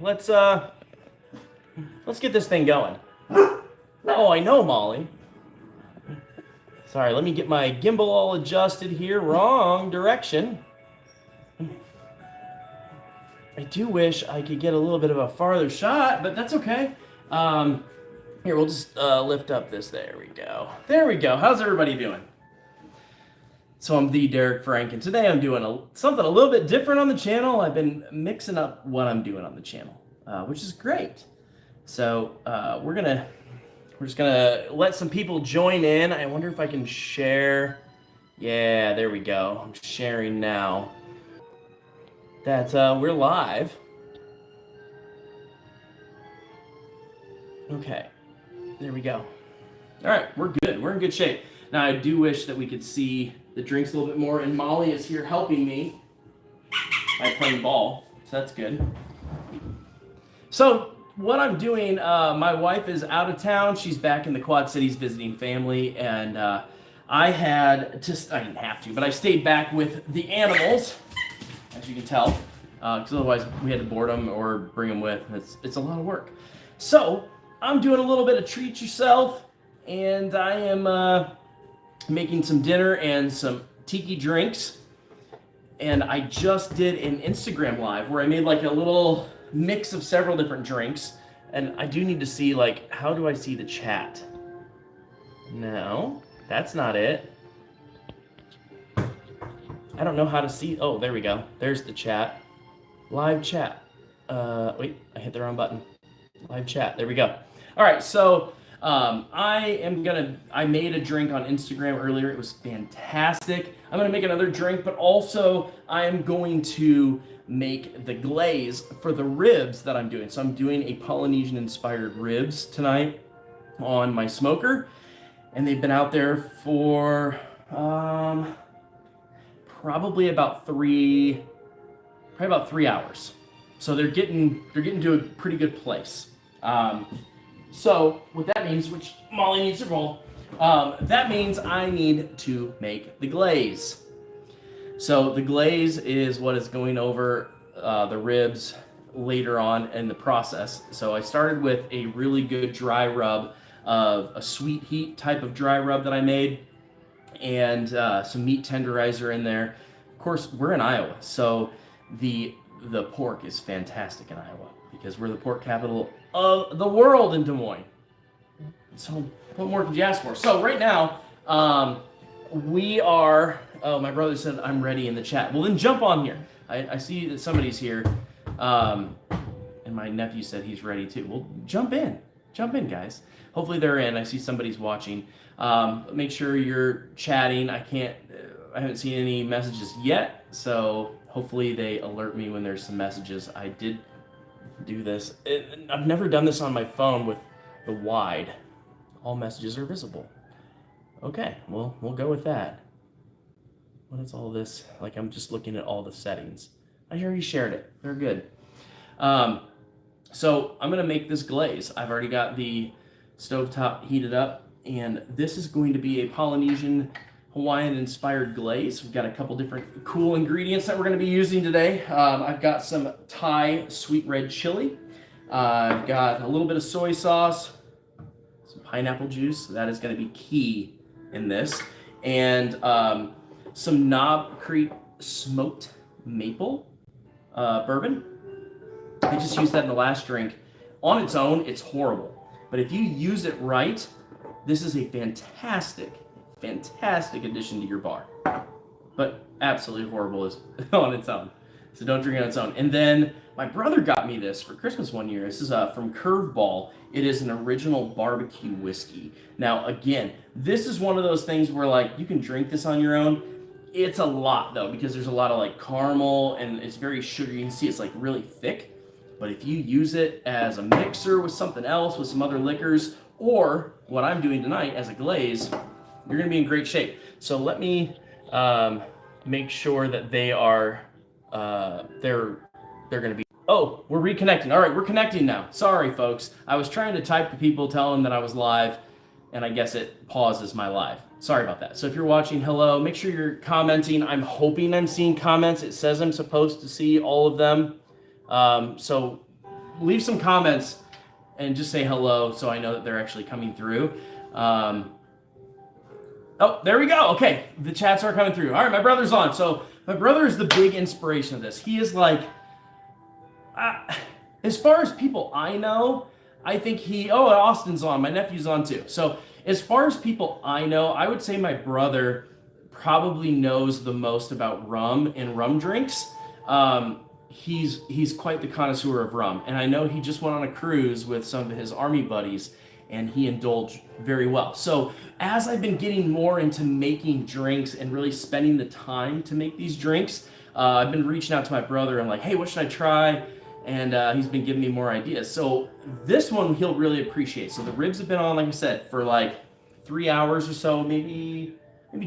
let's get this thing going. Oh, I know, Molly. Sorry, let me get my gimbal all adjusted here. Wrong direction. I do wish I could get a little bit of a farther shot, but that's okay. Here, we'll just lift up this. There we go. There we go. How's everybody doing? So I'm the Derek Frank, and today I'm doing something a little bit different on the channel. I've been mixing up what I'm doing on the channel, which is great. So we're just gonna let some people join in. I wonder if I can share. Yeah, there we go. I'm sharing now. That we're live. Okay, there we go. All right, we're good. We're in good shape. Now, I do wish that we could see the drinks a little bit more, and Molly is here helping me by playing ball, so that's good. So, what I'm doing, my wife is out of town. She's back in the Quad Cities visiting family, and I didn't have to, but I stayed back with the animals, as you can tell, because otherwise we had to board them or bring them with. It's a lot of work. So, I'm doing a little bit of treat yourself, and I am making some dinner and some Tiki drinks. And I just did an Instagram live where I made like a little mix of several different drinks. And I do need to see, like, how do I see the chat? No, that's not it. I don't know how to see. Oh, there we go. There's the chat. Live chat. Wait, I hit the wrong button. Live chat. There we go. All right, so I made a drink on Instagram earlier. It was fantastic. I'm gonna make another drink, but also I am going to make the glaze for the ribs that I'm doing. So I'm doing a Polynesian inspired ribs tonight on my smoker, and they've been out there for probably about 3 hours. So they're getting to a pretty good place. So what that means, which Molly needs to roll, that means I need to make the glaze. So the glaze is what is going over the ribs later on in the process. So I started with a really good dry rub of a sweet heat type of dry rub that I made, and some meat tenderizer in there. Of course, we're in Iowa, so the pork is fantastic in Iowa because we're the pork capital of the world in Des Moines. So what more could you ask for? So right now, we are, oh, my brother said I'm ready in the chat. Well, then jump on here. I see that somebody's here, and my nephew said he's ready too. Well, jump in, guys. Hopefully they're in. I see somebody's watching. Make sure you're chatting. I haven't seen any messages yet, so hopefully they alert me when there's some messages. I did do this. I've never done this on my phone with the wide. All messages are visible. Okay, well, we'll go with that. What is all this? Like, I'm just looking at all the settings. I already shared it. They're good. So I'm gonna make this glaze. I've already got the stovetop heated up, and this is going to be a Polynesian Hawaiian inspired glaze. We've got a couple different cool ingredients that we're going to be using today. I've got some Thai sweet red chili. I've got a little bit of soy sauce, some pineapple juice. That is going to be key in this. And some Knob Creek smoked maple bourbon. I just used that in the last drink. On its own, it's horrible. But if you use it right, this is a fantastic addition to your bar, but absolutely horrible is on its own. So don't drink it on its own. And then my brother got me this for Christmas one year. This is from Curveball. It is an original barbecue whiskey. Now, again, this is one of those things where, like, you can drink this on your own. It's a lot though, because there's a lot of like caramel and it's very sugary. You can see it's like really thick. But if you use it as a mixer with something else, with some other liquors, or what I'm doing tonight as a glaze, you're gonna be in great shape. So let me make sure that they are, they're gonna be, oh, we're reconnecting. All right, we're connecting now. Sorry, folks. I was trying to type to people, tell them that I was live, and I guess it pauses my live. Sorry about that. So if you're watching, hello, make sure you're commenting. I'm hoping I'm seeing comments. It says I'm supposed to see all of them. So leave some comments and just say hello so I know that they're actually coming through. Oh, there we go. Okay, the chats are coming through. All right, my brother's on. So my brother is the big inspiration of this. He is like, as far as people I know, I think Austin's on. My nephew's on too. So as far as people I know, I would say my brother probably knows the most about rum and rum drinks. He's quite the connoisseur of rum, and I know he just went on a cruise with some of his army buddies, and he indulged very well. So as I've been getting more into making drinks and really spending the time to make these drinks, I've been reaching out to my brother and like, hey, what should I try? And he's been giving me more ideas. So this one he'll really appreciate. So the ribs have been on, like I said, for like 3 hours or so, maybe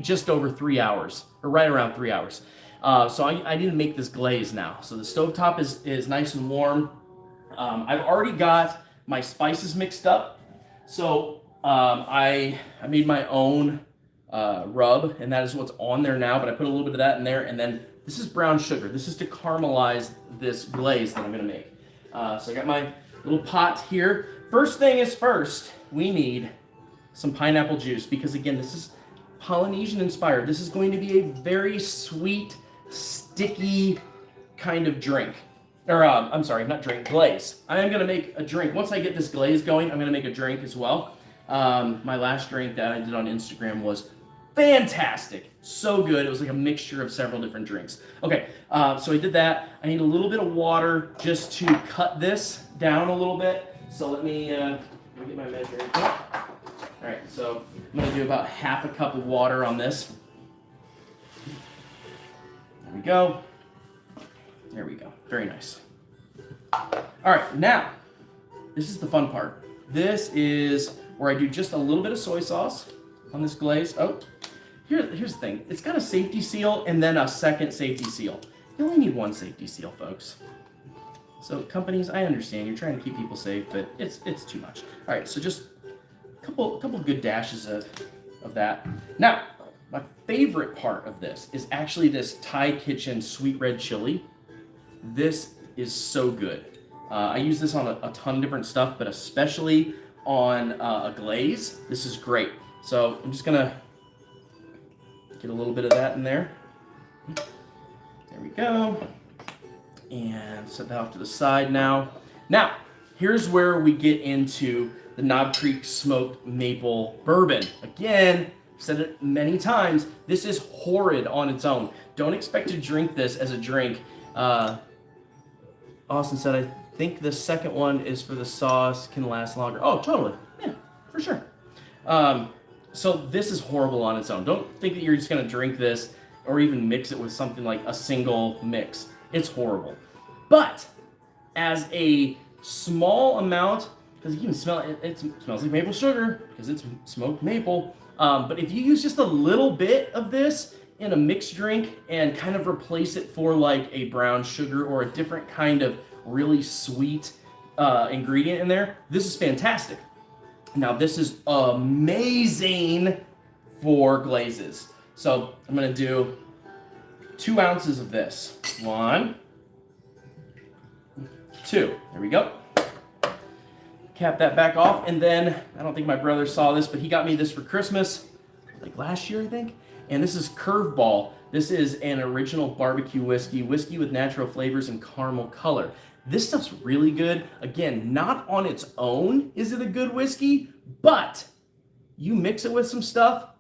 just over 3 hours, or right around 3 hours. So I need to make this glaze now. So the stovetop is nice and warm. I've already got my spices mixed up. So I made my own rub, and that is what's on there now, but I put a little bit of that in there, and then this is brown sugar. This is to caramelize this glaze that I'm gonna make. So I got my little pot here. First thing is first, we need some pineapple juice, because again, this is Polynesian inspired. This is going to be a very sweet, sticky kind of drink. Or, I'm sorry, not drink, glaze. I am gonna make a drink. Once I get this glaze going, I'm gonna make a drink as well. My last drink that I did on Instagram was fantastic. So good. It was like a mixture of several different drinks. Okay, so I did that. I need a little bit of water just to cut this down a little bit. So let me get my measuring cup. All right, so I'm gonna do about half a cup of water on this. There we go. There we go. Very nice. All right, now, this is the fun part. This is where I do just a little bit of soy sauce on this glaze. Oh, here's the thing. It's got a safety seal and then a second safety seal. You only need one safety seal, folks. So companies, I understand you're trying to keep people safe, but it's too much. All right, so just a couple good dashes of that. Now, my favorite part of this is actually this Thai Kitchen sweet red chili. This is so good. I use this on a ton of different stuff, but especially on a glaze. This is great. So I'm just gonna get a little bit of that in there. There we go. And set that off to the side now. Now, here's where we get into the Knob Creek Smoked Maple Bourbon. Again, I've said it many times, this is horrid on its own. Don't expect to drink this as a drink. Austin said, I think the second one is for the sauce, can last longer. Oh, totally. Yeah, for sure. So this is horrible on its own. Don't think that you're just gonna drink this or even mix it with something like a single mix. It's horrible. But as a small amount, because you can smell it, it smells like maple sugar because it's smoked maple. But if you use just a little bit of this in a mixed drink and kind of replace it for like a brown sugar or a different kind of really sweet ingredient in there, this is fantastic. Now this is amazing for glazes. So I'm gonna do 2 ounces of this. 1, 2, there we go. Cap that back off, and then, I don't think my brother saw this, but he got me this for Christmas, like last year I think. And this is Curveball. This is an original barbecue whiskey with natural flavors and caramel color. This stuff's really good. Again, not on its own is it a good whiskey, but you mix it with some stuff,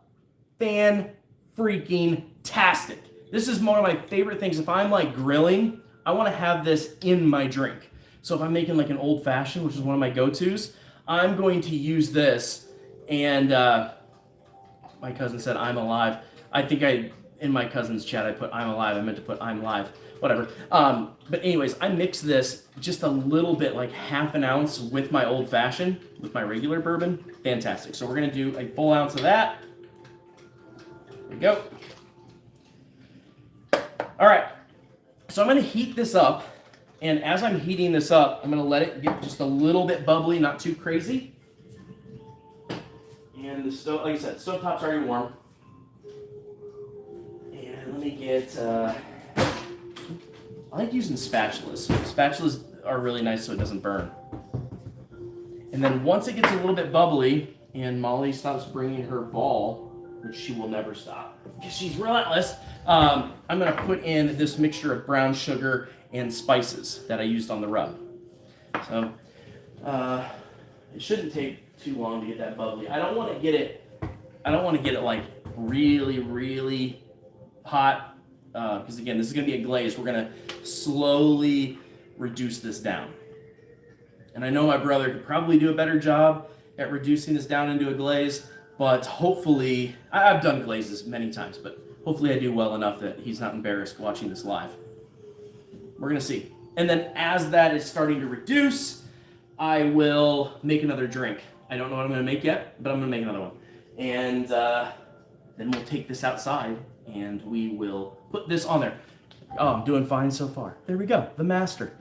fan-freaking-tastic. This is one of my favorite things. If I'm like grilling, I want to have this in my drink. So if I'm making like an old fashioned, which is one of my go-tos, I'm going to use this. And my cousin said, I'm alive. I think in my cousin's chat, I put I'm alive. I meant to put I'm live, whatever. But anyways, I mix this just a little bit, like half an ounce with my old fashioned, with my regular bourbon. Fantastic. So we're going to do a full ounce of that. There we go. All right. So I'm going to heat this up. And as I'm heating this up, I'm going to let it get just a little bit bubbly, not too crazy. And the stove, like I said, stovetop's already warm. And let me get, I like using spatulas. Spatulas are really nice so it doesn't burn. And then once it gets a little bit bubbly and Molly stops bringing her ball, which she will never stop because she's relentless, I'm going to put in this mixture of brown sugar and spices that I used on the rub. So it shouldn't take too long to get that bubbly. I don't want to get it like really, really hot because again, this is going to be a glaze. We're going to slowly reduce this down. And I know my brother could probably do a better job at reducing this down into a glaze, but hopefully, I've done glazes many times, but hopefully I do well enough that he's not embarrassed watching this live. We're going to see. And then as that is starting to reduce, I will make another drink. I don't know what I'm going to make yet, but I'm going to make another one. And then we'll take this outside and we will put this on there. Oh, I'm doing fine so far. There we go, the master.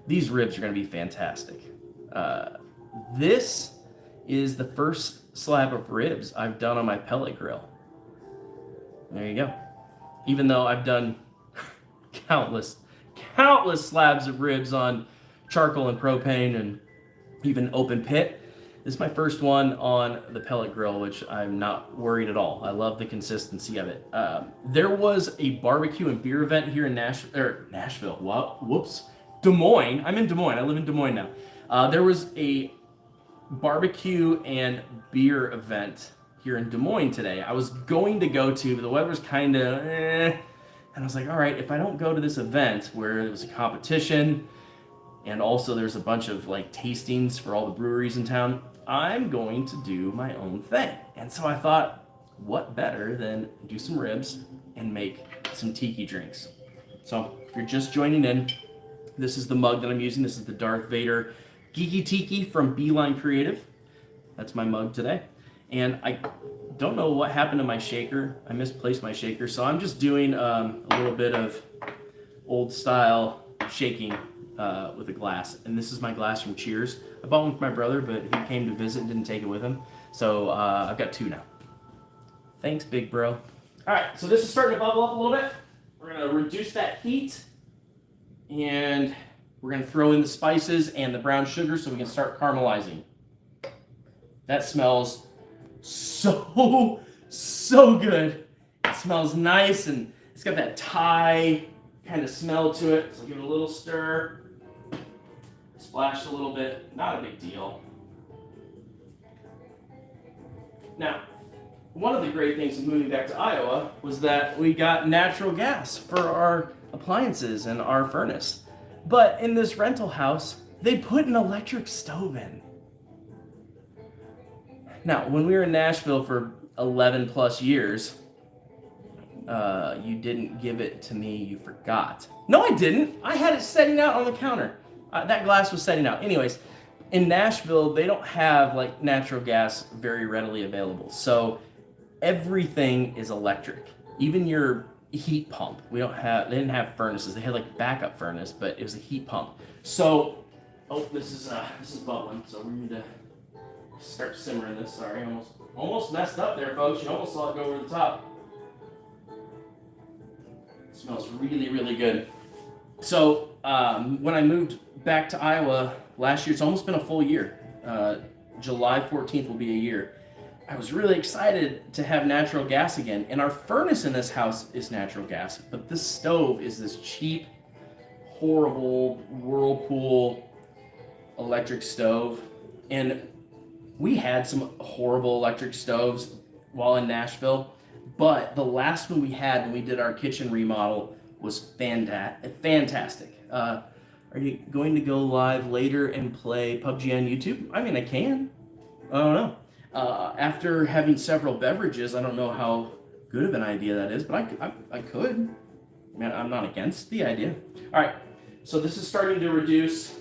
These ribs are going to be fantastic. This is the first slab of ribs I've done on my pellet grill. There you go. Even though I've done countless slabs of ribs on charcoal and propane and even open pit, this is my first one on the pellet grill, which I'm not worried at all. I love the consistency of it. There was a barbecue and beer event here in Nashville. Whoops. Des Moines. I'm in Des Moines. I live in Des Moines now. There was a barbecue and beer event here in Des Moines today. I was going to go to, but the weather was kind of and I was like, all right, if I don't go to this event where it was a competition and also there's a bunch of like tastings for all the breweries in town, I'm going to do my own thing. And so I thought, what better than do some ribs and make some tiki drinks. So if you're just joining in, this is the mug that I'm using. This is the Darth Vader Geeky Tiki from Beeline Creative. That's my mug today. And I don't know what happened to my shaker. I misplaced my shaker. So I'm just doing a little bit of old style shaking with a glass. And this is my glass from Cheers. I bought one for my brother, but he came to visit and didn't take it with him. So I've got two now. Thanks, big bro. All right, so this is starting to bubble up a little bit. We're gonna reduce that heat. And we're going to throw in the spices and the brown sugar so we can start caramelizing. That smells so good. It smells nice and it's got that Thai kind of smell to it. So give it a little stir. Splash a little bit. Not a big deal. Now, one of the great things of moving back to Iowa was that we got natural gas for our appliances and our furnace. But in this rental house, they put an electric stove in. Now, when we were in Nashville for 11 plus years, you didn't give it to me, you forgot. No, I didn't. I had it setting out on the counter. That glass was setting out. Anyways, in Nashville, they don't have like natural gas very readily available. So everything is electric. Even your heat pump. They didn't have furnaces. They had like backup furnace, but it was a heat pump. So, this is bubbling. So we need to start simmering this. Sorry, almost messed up there, folks. You almost saw it go over the top. It smells really, really good. So when I moved back to Iowa last year, it's almost been a full year. July 14th will be a year. I was really excited to have natural gas again, and our furnace in this house is natural gas, but this stove is this cheap, horrible Whirlpool electric stove, and we had some horrible electric stoves while in Nashville, but the last one we had when we did our kitchen remodel was fantastic. Are you going to go live later and play PUBG on YouTube? I mean, I can. I don't know. After having several beverages, I don't know how good of an idea that is, but I could. Man, I'm not against the idea. All right, so this is starting to reduce.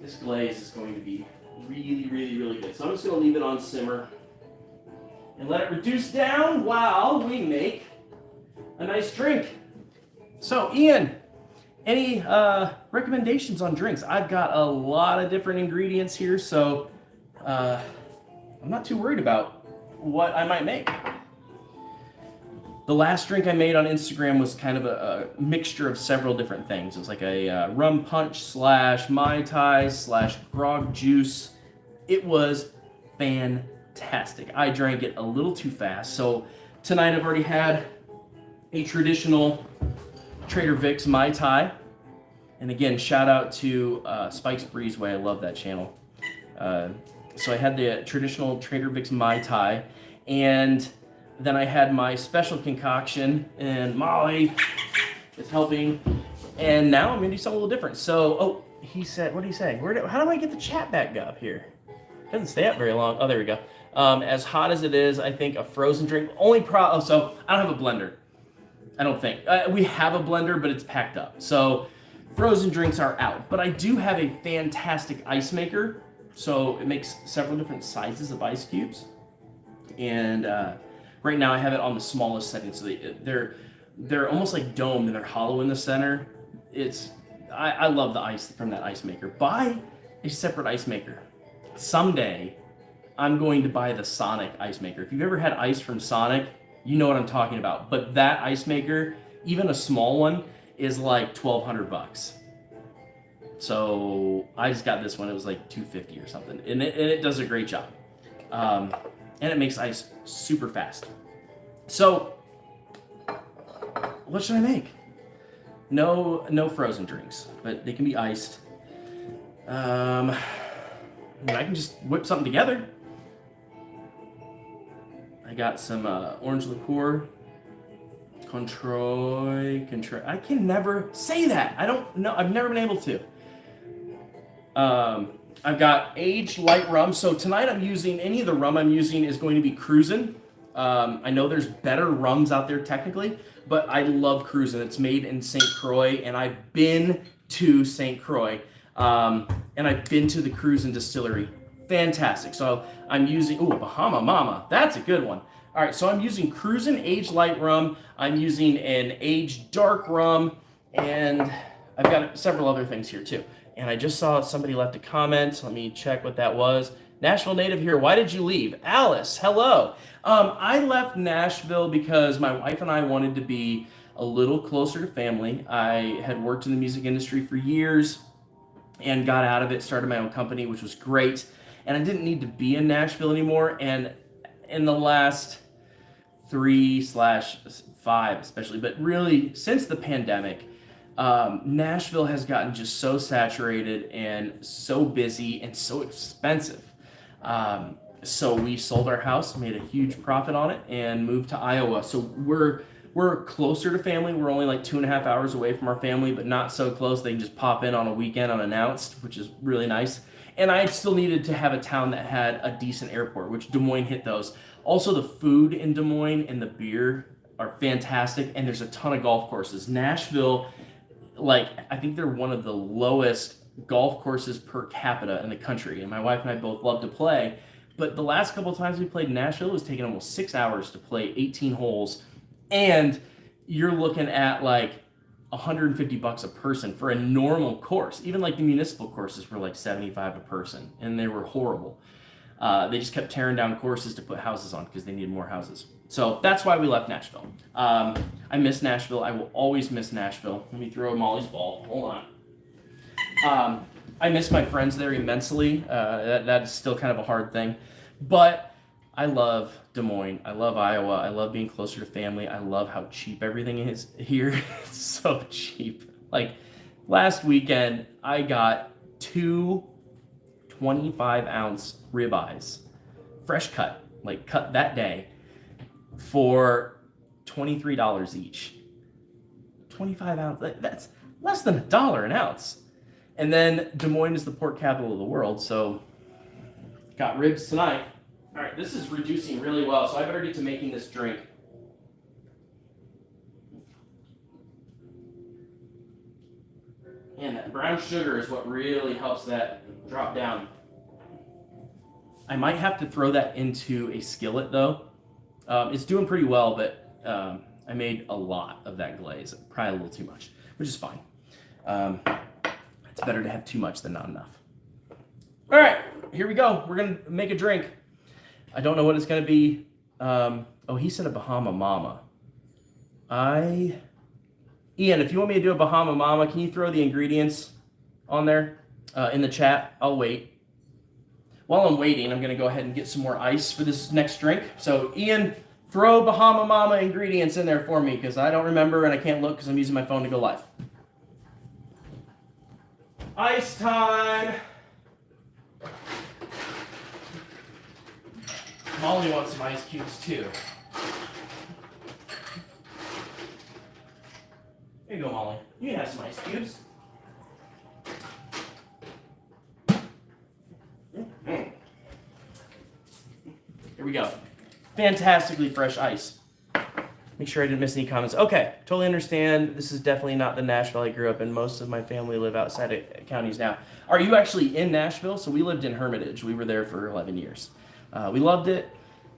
This glaze is going to be really, really, really good. So I'm just going to leave it on simmer and let it reduce down while we make a nice drink. So, Ian, any recommendations on drinks? I've got a lot of different ingredients here, so I'm not too worried about what I might make. The last drink I made on Instagram was kind of a mixture of several different things. It was like a rum punch / Mai Tai / grog juice. It was fantastic. I drank it a little too fast. So tonight I've already had a traditional Trader Vic's Mai Tai. And again, shout out to Spike's Breezeway. I love that channel. So I had the traditional Trader Vic's Mai Tai, and then I had my special concoction, and Molly is helping. And now I'm gonna do something a little different. So, he said, what did he say? How do I get the chat back up here? It doesn't stay up very long. Oh, there we go. As hot as it is, I think a frozen drink. So I don't have a blender. I don't think. We have a blender, but it's packed up. So frozen drinks are out. But I do have a fantastic ice maker. So it makes several different sizes of ice cubes. And right now I have it on the smallest setting. So they're almost like domed and they're hollow in the center. I love the ice from that ice maker. Buy a separate ice maker. Someday I'm going to buy the Sonic ice maker. If you've ever had ice from Sonic, you know what I'm talking about. But that ice maker, even a small one, is like $1,200. So I just got this one. It was like $250 or something, and it does a great job. And it makes ice super fast. So what should I make? No frozen drinks, but they can be iced. I can just whip something together. I got some orange liqueur. Control. I can never say that. I don't know. I've never been able to. I've got aged light rum. So tonight any of the rum I'm using is going to be Cruisin'. I know there's better rums out there technically, but I love Cruisin'. It's made in St. Croix, and I've been to St. Croix, and I've been to the Cruisin' distillery. Fantastic. So I'm using, Bahama Mama. That's a good one. All right, so I'm using Cruisin' aged light rum. I'm using an aged dark rum, and I've got several other things here too. And I just saw somebody left a comment. Let me check what that was. Nashville native here. Why did you leave? Alice, hello. I left Nashville because my wife and I wanted to be a little closer to family. I had worked in the music industry for years and got out of it, started my own company, which was great. And I didn't need to be in Nashville anymore. And in the last 3/5 especially, but really since the pandemic, Nashville has gotten just so saturated and so busy and so expensive. So we sold our house, made a huge profit on it, and moved to Iowa. So we're closer to family. We're only like 2.5 hours away from our family, but not so close they can just pop in on a weekend unannounced, which is really nice. And I still needed to have a town that had a decent airport, which Des Moines hit those. Also, the food in Des Moines and the beer are fantastic, and there's a ton of golf courses. Nashville, I think they're one of the lowest golf courses per capita in the country, and my wife and I both love to play. But the last couple of times we played in Nashville, it was taking almost 6 hours to play 18 holes, and you're looking at like $150 a person for a normal course. Even like the municipal courses were like $75 a person, and they were horrible. They just kept tearing down courses to put houses on because they needed more houses. So that's why we left Nashville. I miss Nashville. I will always miss Nashville. Let me throw Molly's ball. Hold on. I miss my friends there immensely. That's still kind of a hard thing. But I love Des Moines. I love Iowa. I love being closer to family. I love how cheap everything is here. It's so cheap. Like last weekend, I got 2 25-ounce ribeyes, fresh cut, like cut that day, for $23 each. 25 ounce, that's less than $1 an ounce. And then Des Moines is the pork capital of the world, so got ribs tonight. All right, this is reducing really well, so I better get to making this drink. And that brown sugar is what really helps that drop down. I might have to throw that into a skillet though. It's doing pretty well, but I made a lot of that glaze, probably a little too much, which is fine. It's better to have too much than not enough. All right, here we go. We're gonna make a drink. I don't know what it's gonna be. He said a Bahama Mama. Ian, if you want me to do a Bahama Mama, can you throw the ingredients on there in the chat? I'll wait. While I'm waiting, I'm going to go ahead and get some more ice for this next drink. So, Ian, throw Bahama Mama ingredients in there for me because I don't remember and I can't look because I'm using my phone to go live. Ice time! Molly wants some ice cubes too. Here you go, Molly. You can have some ice cubes. Here we go. Fantastically fresh ice. Make sure I didn't miss any comments. Okay, totally understand. This is definitely not the Nashville I grew up in. Most of my family live outside of counties now. Are you actually in Nashville? So we lived in Hermitage. We were there for 11 years. We loved it.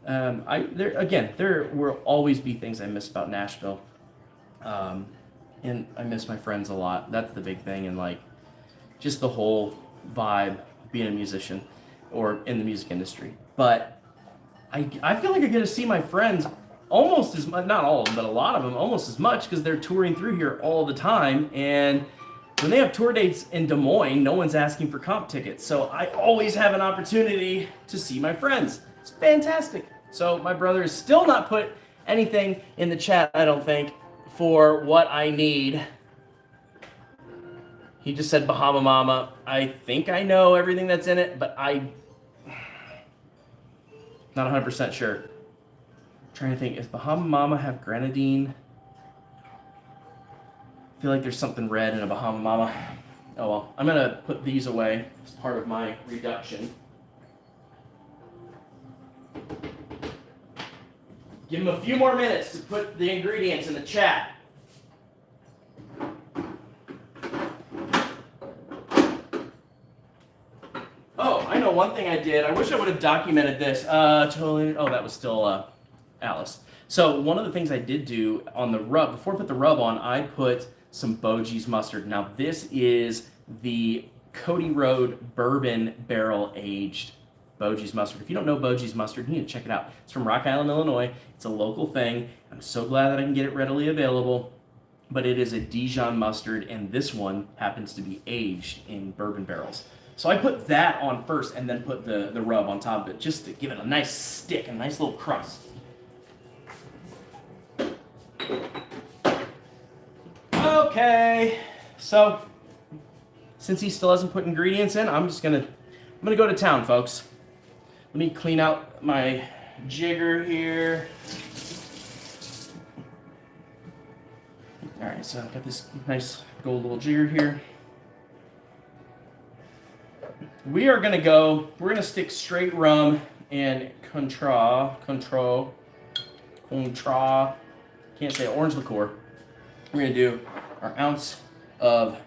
There will always be things I miss about Nashville. And I miss my friends a lot. That's the big thing. And like just the whole vibe of being a musician or in the music industry. But I feel like I get to see my friends almost as much, not all of them, but a lot of them almost as much because they're touring through here all the time. And when they have tour dates in Des Moines, no one's asking for comp tickets. So I always have an opportunity to see my friends. It's fantastic. So my brother has still not put anything in the chat, I don't think, for what I need. He just said Bahama Mama. I think I know everything that's in it, but I'm not 100% sure. Trying to think, does Bahama Mama have grenadine? I feel like there's something red in a Bahama Mama. Oh well, I'm gonna put these away as part of my reduction. Give him a few more minutes to put the ingredients in the chat. Oh, I know one thing I did. I wish I would have documented this. That was still Alice. So one of the things I did do on the rub, before I put the rub on, I put some Boji's mustard. Now this is the Cody Road bourbon barrel aged Boji's mustard. If you don't know Boji's mustard, you need to check it out. It's from Rock Island, Illinois. It's a local thing. I'm so glad that I can get it readily available. But it is a Dijon mustard, and this one happens to be aged in bourbon barrels. So I put that on first and then put the rub on top of it just to give it a nice stick, a nice little crust. Okay, so since he still hasn't put ingredients in, I'm gonna go to town, folks. Let me clean out my jigger here. All right, so I've got this nice gold little jigger here. We're gonna stick straight rum and Contra, can't say it, orange liqueur. We're gonna do our ounce of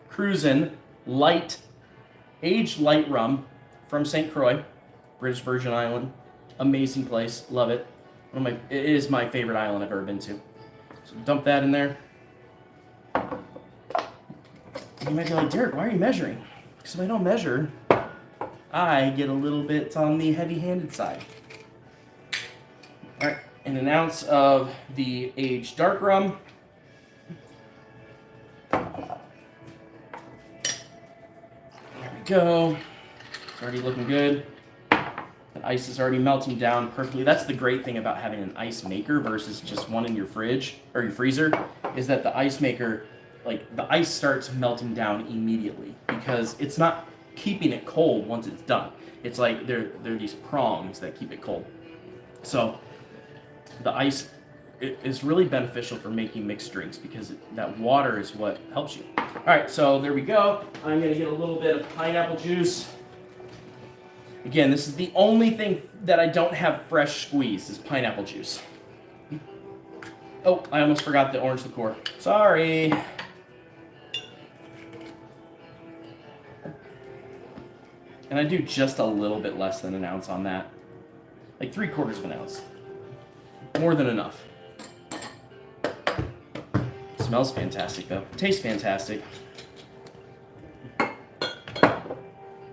Cruisin' light, aged light rum from St. Croix, British Virgin Island. Amazing place, love it. It is my favorite island I've ever been to. So dump that in there. You might be like, Derek, why are you measuring? Because if I don't measure, I get a little bit on the heavy-handed side. All right, and an ounce of the aged dark rum. There we go. It's already looking good. The ice is already melting down perfectly. That's the great thing about having an ice maker versus just one in your fridge or your freezer, is that the ice maker, like the ice starts melting down immediately because it's not keeping it cold once it's done. It's like there are these prongs that keep it cold. So the ice is really beneficial for making mixed drinks because that water is what helps you. All right, so there we go. I'm gonna get a little bit of pineapple juice. Again, this is the only thing that I don't have fresh squeezed is pineapple juice. Oh, I almost forgot the orange liqueur. Sorry. And I do just a little bit less than an ounce on that. Like 3/4 of an ounce. More than enough. Smells fantastic though. Tastes fantastic.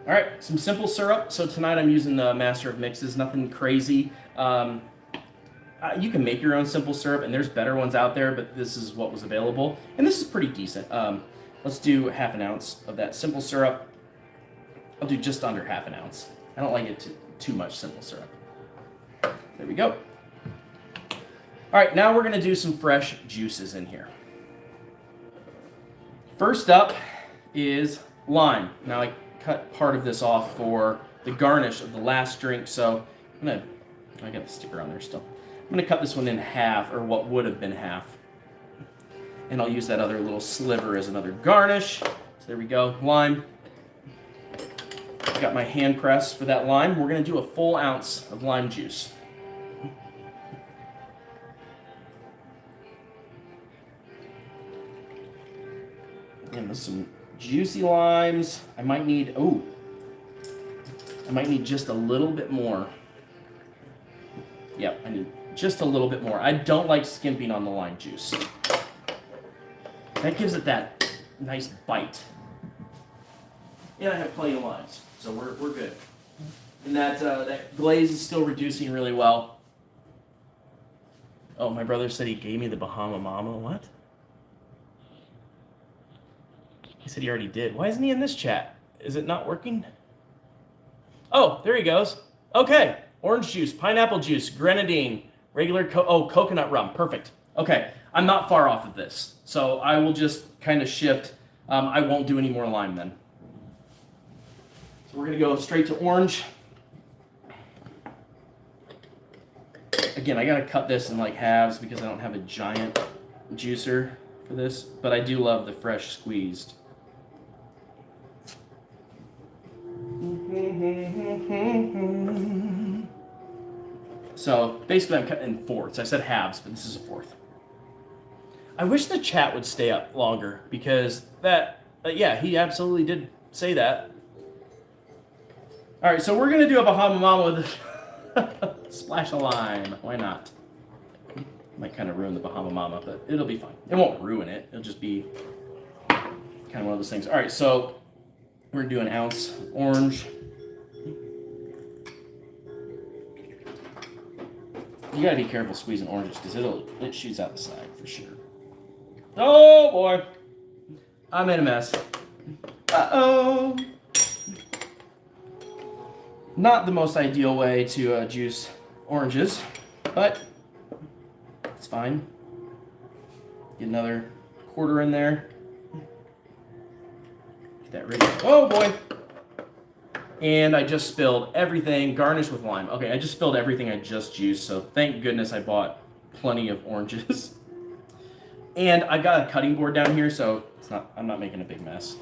All right, some simple syrup. So tonight I'm using the Master of Mixes, nothing crazy. I You can make your own simple syrup, and there's better ones out there, but this is what was available, and this is pretty decent. Let's do half an ounce of that simple syrup. I'll do just under half an ounce. I don't like it too much simple syrup. There we go. All right, now we're gonna do some fresh juices in here. First up is lime. Now I cut part of this off for the garnish of the last drink, so I got the sticker on there still. I'm gonna cut this one in half, or what would have been half. And I'll use that other little sliver as another garnish. So there we go, lime. I've got my hand press for that lime. We're gonna do a full ounce of lime juice. And with some juicy limes. I might need just a little bit more. Yep, I need just a little bit more. I don't like skimping on the lime juice. That gives it that nice bite. And I have plenty of limes, so we're good. And that glaze is still reducing really well. Oh, my brother said he gave me the Bahama Mama. What? He said he already did. Why isn't he in this chat? Is it not working? Oh, there he goes. Okay. Orange juice, pineapple juice, grenadine, regular coconut rum. Perfect. Okay. I'm not far off of this. So I will just kind of shift. I won't do any more lime then. So we're going to go straight to orange. Again, I got to cut this in like halves because I don't have a giant juicer for this. But I do love the fresh squeezed. So basically I'm cutting in fourths. I said halves, but this is a fourth. I wish the chat would stay up longer because yeah, he absolutely did say that. All right, so we're gonna do a Bahama Mama with a splash of lime. Why not? Might kind of ruin the Bahama Mama, but it'll be fine. It won't ruin it. It'll just be kind of one of those things. All right, so we're gonna do an ounce of orange. You gotta be careful squeezing oranges because it shoots out the side for sure. Oh boy, I'm in a mess. Uh-oh. Not the most ideal way to juice oranges, but it's fine. Get another quarter in there. Get that ready. Oh boy. And I just spilled everything, garnished with lime. Okay, I just spilled everything I just juiced, so thank goodness I bought plenty of oranges. And I got a cutting board down here, so I'm not making a big mess.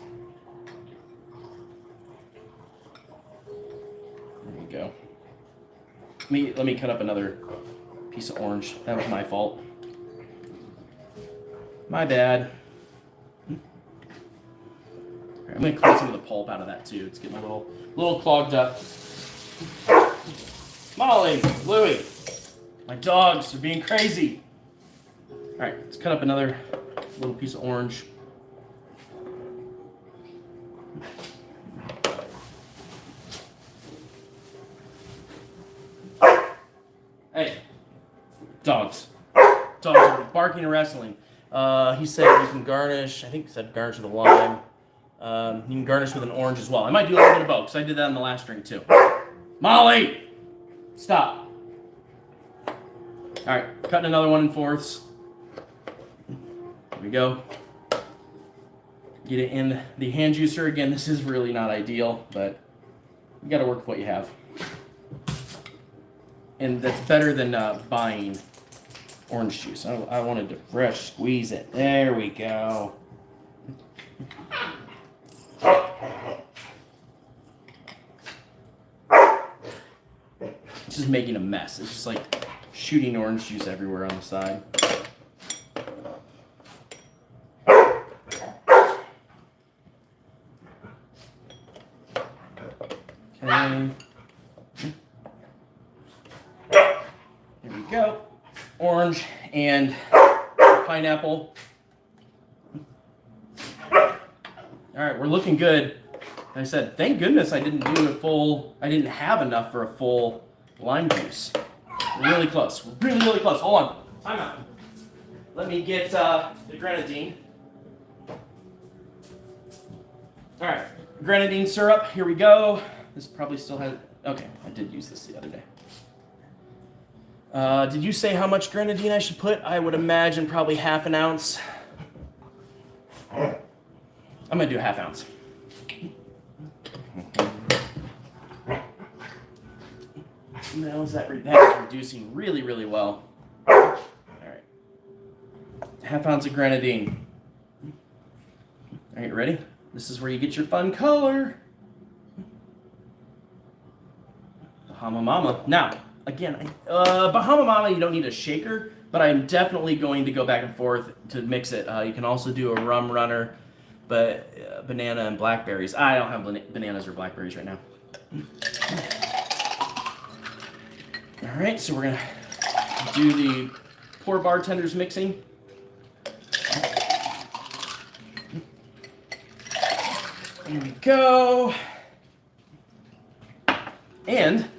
There we go. Let me cut up another piece of orange. That was my fault. My bad. I'm going to clean some of the pulp out of that too. It's getting a little clogged up. Molly, Louie, my dogs are being crazy. All right, let's cut up another little piece of orange. Hey, dogs. Dogs are barking and wrestling. He said you can garnish, I think he said garnish with a lime. You can garnish with an orange as well. I might do a little bit of both because I did that in the last drink too. Molly! Stop. All right, cutting another one in fourths. There we go. Get it in the hand juicer. Again, this is really not ideal, but you got to work with what you have. And that's better than buying orange juice. I wanted to fresh squeeze it. There we go. It's just making a mess. It's just like shooting orange juice everywhere on the side. Okay. Here we go. Orange and pineapple. All right, we're looking good. Like I said, thank goodness I didn't have enough for a full lime juice. Really close. Really, really close. Hold on. Time out. Let me get the grenadine. All right. Grenadine syrup. Here we go. This probably still has... Okay, I did use this the other day. Did you say how much grenadine I should put? I would imagine probably half an ounce. I'm going to do a half ounce. Now is that is reducing really, really well. All right. Half ounce of grenadine. All right, ready? This is where you get your fun color. Bahama Mama. Now, again, Bahama Mama, you don't need a shaker, but I'm definitely going to go back and forth to mix it. You can also do a rum runner, but banana and blackberries. I don't have bananas or blackberries right now. All right, so we're going to do the poor bartender's mixing. Here we go. And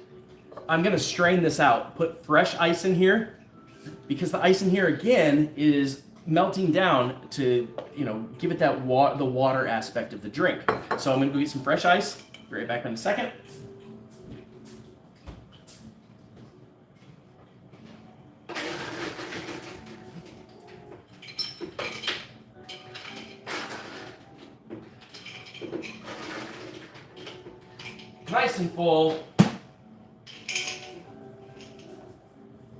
I'm going to strain this out, put fresh ice in here, because the ice in here, again, is melting down to, give it that the water aspect of the drink. So I'm going to go get some fresh ice. Be right back in a second. Nice and full.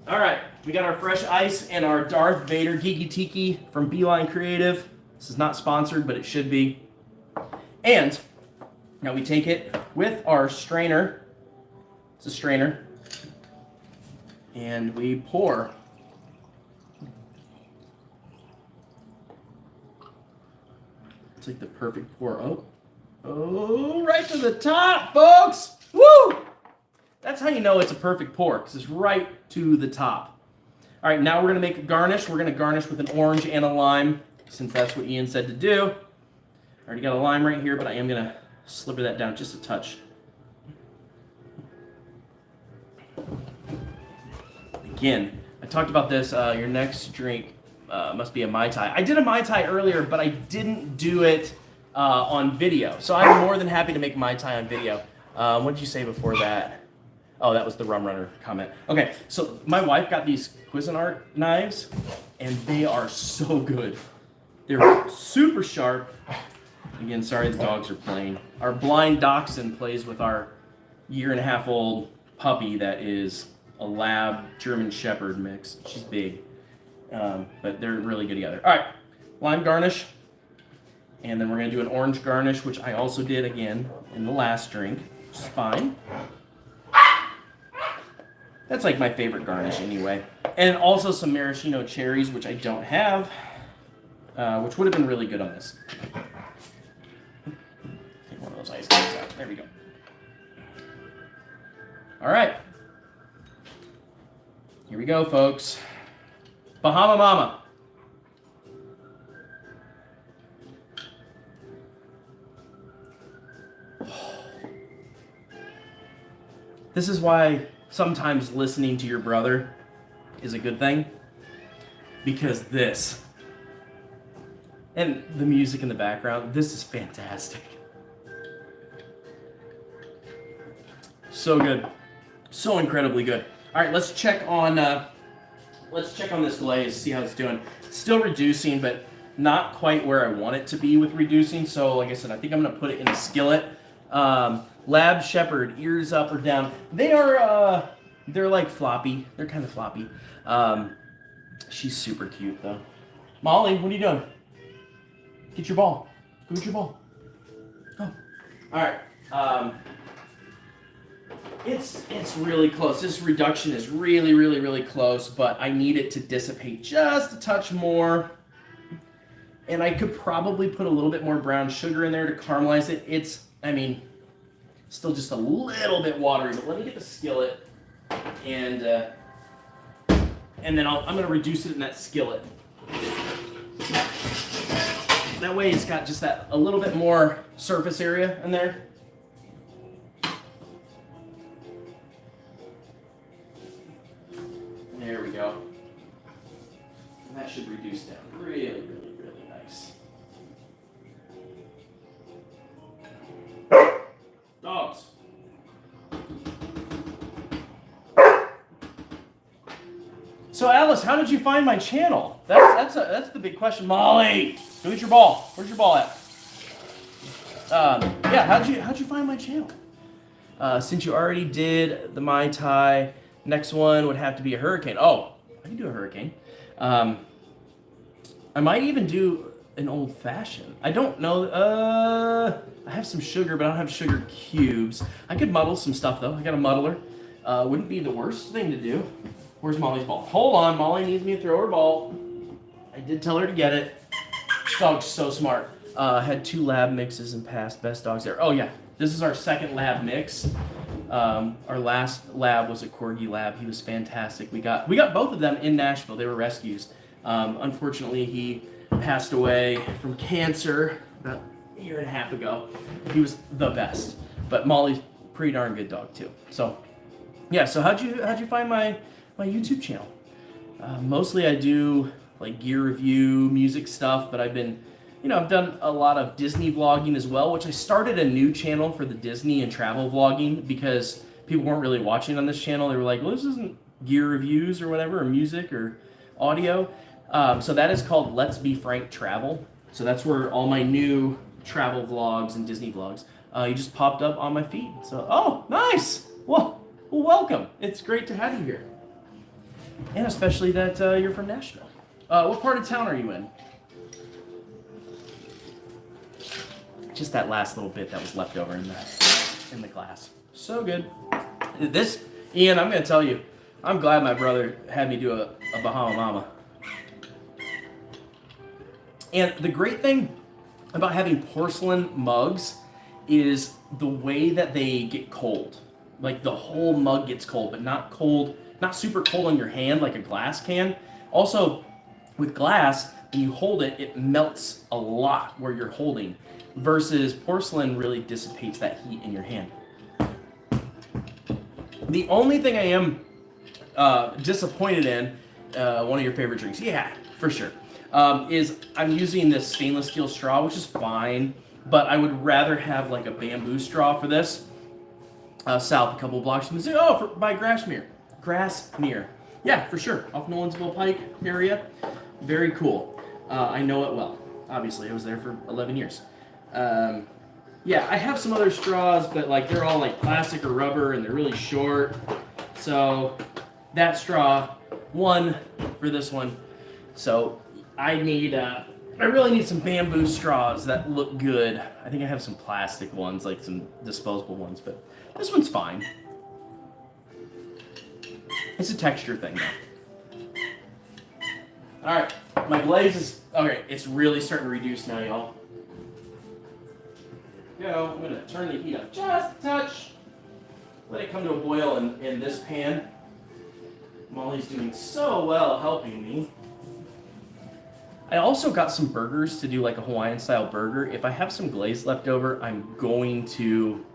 All right, we got our fresh ice and our Darth Vader Tiki from Beeline Creative. This is not sponsored, but it should be. And now we take it with our strainer. It's a strainer. And we pour. It's like the perfect pour. Oh, right to the top, folks! Woo! That's how you know it's a perfect pour, because it's right to the top. All right, now we're going to make a garnish. We're going to garnish with an orange and a lime, since that's what Ian said to do. I already got a lime right here, but I am going to sliver that down just a touch. Again, I talked about this. Your next drink must be a Mai Tai. I did a Mai Tai earlier, but I didn't do it on video. So I'm more than happy to make Mai Tai on video. What did you say before that? Oh, that was the rum runner comment. Okay, so my wife got these Cuisinart knives, and they are so good. They're super sharp. Again, sorry the dogs are playing. Our blind dachshund plays with our 1.5-year-old puppy that is a lab German Shepherd mix. She's big, but they're really good together. All right, lime garnish. And then we're going to do an orange garnish, which I also did again in the last drink, which is fine. That's like my favorite garnish anyway. And also some maraschino cherries, which I don't have, which would have been really good on this. Take one of those ice cubes out. There we go. All right. Here we go, folks. Bahama Mama. This is why sometimes listening to your brother is a good thing, because this and the music in the background, this is fantastic. So good, so incredibly good. All right, let's check on this glaze, see how it's doing. It's still reducing, but not quite where I want it to be with reducing. So, like I said, I think I'm gonna put it in a skillet. Lab Shepherd, ears up or down. They are, they're like floppy. They're kind of floppy. She's super cute though. Molly, what are you doing? Get your ball. Go get your ball. Oh. All right. It's really close. This reduction is really, really, really close, but I need it to dissipate just a touch more. And I could probably put a little bit more brown sugar in there to caramelize it. It's, still just a little bit watery, but let me get the skillet and then I'm going to reduce it in that skillet. That way it's got just that a little bit more surface area in there. There we go. And that should reduce down really, really, really nice. Dogs. So Alice, how did you find my channel? That's the big question. Molly, go get your ball. Where's your ball at? Yeah, how'd you find my channel? Since you already did the Mai Tai, next one would have to be a hurricane. Oh, I can do a hurricane. I might even do an old fashioned. I don't know. I have some sugar, but I don't have sugar cubes. I could muddle some stuff though. I got a muddler. Wouldn't be the worst thing to do. Where's Molly's ball? Hold on, Molly needs me to throw her ball. I did tell her to get it. This dog's so smart. Had 2 lab mixes and passed best dogs there. Oh yeah, this is our second lab mix. Our last lab was a Corgi lab. He was fantastic. We got both of them in Nashville. They were rescues. Unfortunately, he passed away from cancer about a year and a half ago. He was the best, but Molly's pretty darn good dog too. So yeah. So how'd you find my YouTube channel? Mostly I do like gear review, music stuff, but I've done a lot of Disney vlogging as well, which I started a new channel for the Disney and travel vlogging because people weren't really watching on this channel. They were like, well, this isn't gear reviews or whatever, or music or audio. So that is called Let's Be Frank Travel. So that's where all my new travel vlogs and Disney vlogs, you just popped up on my feed. So, oh, nice. Well, welcome. It's great to have you here. And especially that you're from Nashville. What part of town are you in? Just that last little bit that was left over in the glass. So good. This, Ian, I'm going to tell you, I'm glad my brother had me do a Bahama Mama. And the great thing about having porcelain mugs is the way that they get cold. Like the whole mug gets cold, but not super cold on your hand like a glass can. Also, with glass, when you hold it, it melts a lot where you're holding, versus porcelain really dissipates that heat in your hand. The only thing I am disappointed in, one of your favorite drinks, yeah, for sure, is I'm using this stainless steel straw, which is fine, but I would rather have like a bamboo straw for this. South, a couple of blocks from the zoo. Oh, by Grassmere. Yeah, for sure. Off Nolensville Pike area. Very cool. I know it well. Obviously, I was there for 11 years. Yeah, I have some other straws, but like they're all like plastic or rubber and they're really short. So that straw, one for this one. So I really need some bamboo straws that look good. I think I have some plastic ones, like some disposable ones, but this one's fine. It's a texture thing though. All right, my glaze is, okay, it's really starting to reduce now, y'all. I'm gonna turn the heat up just a touch. Let it come to a boil in this pan. Molly's doing so well helping me. I also got some burgers to do like a Hawaiian style burger. If I have some glaze left over, I'm going to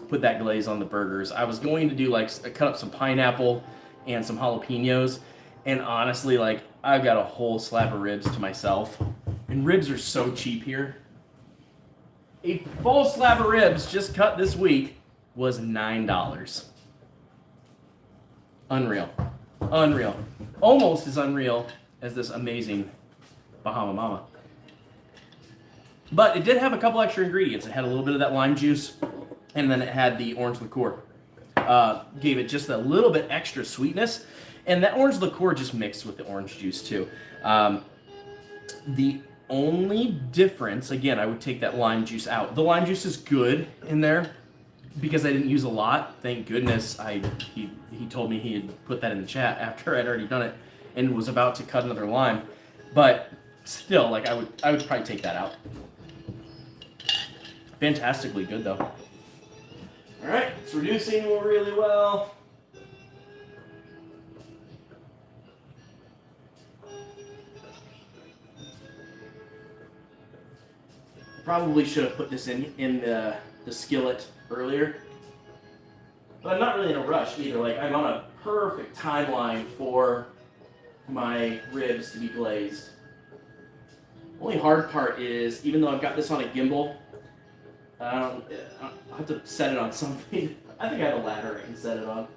put that glaze on the burgers. I was going to do like cut up some pineapple and some jalapenos, and honestly, like I've got a whole slab of ribs to myself, and ribs are so cheap here. A full slab of ribs just cut this week was $9. Unreal. Almost as unreal as this amazing Bahama Mama. But it did have a couple extra ingredients. It had a little bit of that lime juice, and then it had the orange liqueur. Gave it just a little bit extra sweetness, and that orange liqueur just mixed with the orange juice too. The only difference, again, I would take that lime juice out. The lime juice is good in there because I didn't use a lot. Thank goodness he told me he had put that in the chat after I'd already done it and was about to cut another lime. But still, like I would probably take that out. Fantastically good though. All right, it's reducing really well. Probably should have put this in the skillet earlier, but I'm not really in a rush either. Like I'm on a perfect timeline for my ribs to be glazed. Only hard part is, even though I've got this on a gimbal, I'll have to set it on something. I think I have a ladder I can set it on.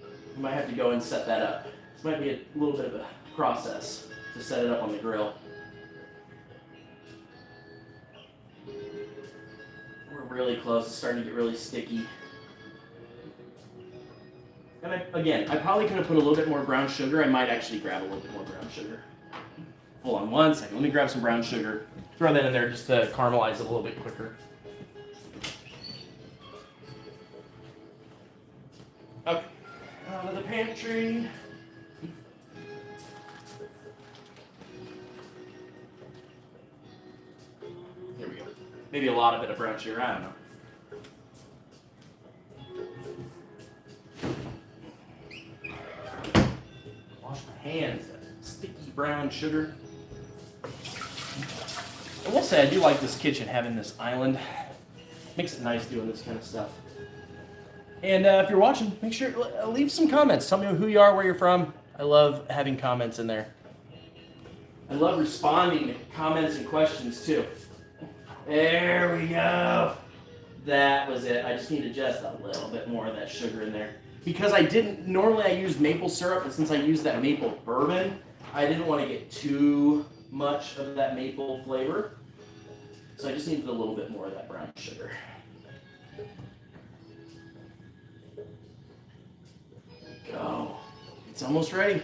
I might have to go and set that up. This might be a little bit of a process to set it up on the grill. We're really close. It's starting to get really sticky. And I probably could have put a little bit more brown sugar. I might actually grab a little bit more brown sugar. Hold on one second. Let me grab some brown sugar. Throw that in there just to caramelize it a little bit quicker. Okay. Out of the pantry. Here we go. Maybe a lot of it of brown sugar. I don't know. Wash my hands. That sticky brown sugar. I will say I do like this kitchen, having this island. Makes it nice doing this kind of stuff. And if you're watching, make sure leave some comments. Tell me who you are, where you're from. I love having comments in there. I love responding to comments and questions too. There we go. That was it. I just needed just a little bit more of that sugar in there. Because normally I use maple syrup, but since I use that maple bourbon, I didn't want to get too much of that maple flavor. So I just needed a little bit more of that brown sugar. Go. It's almost ready.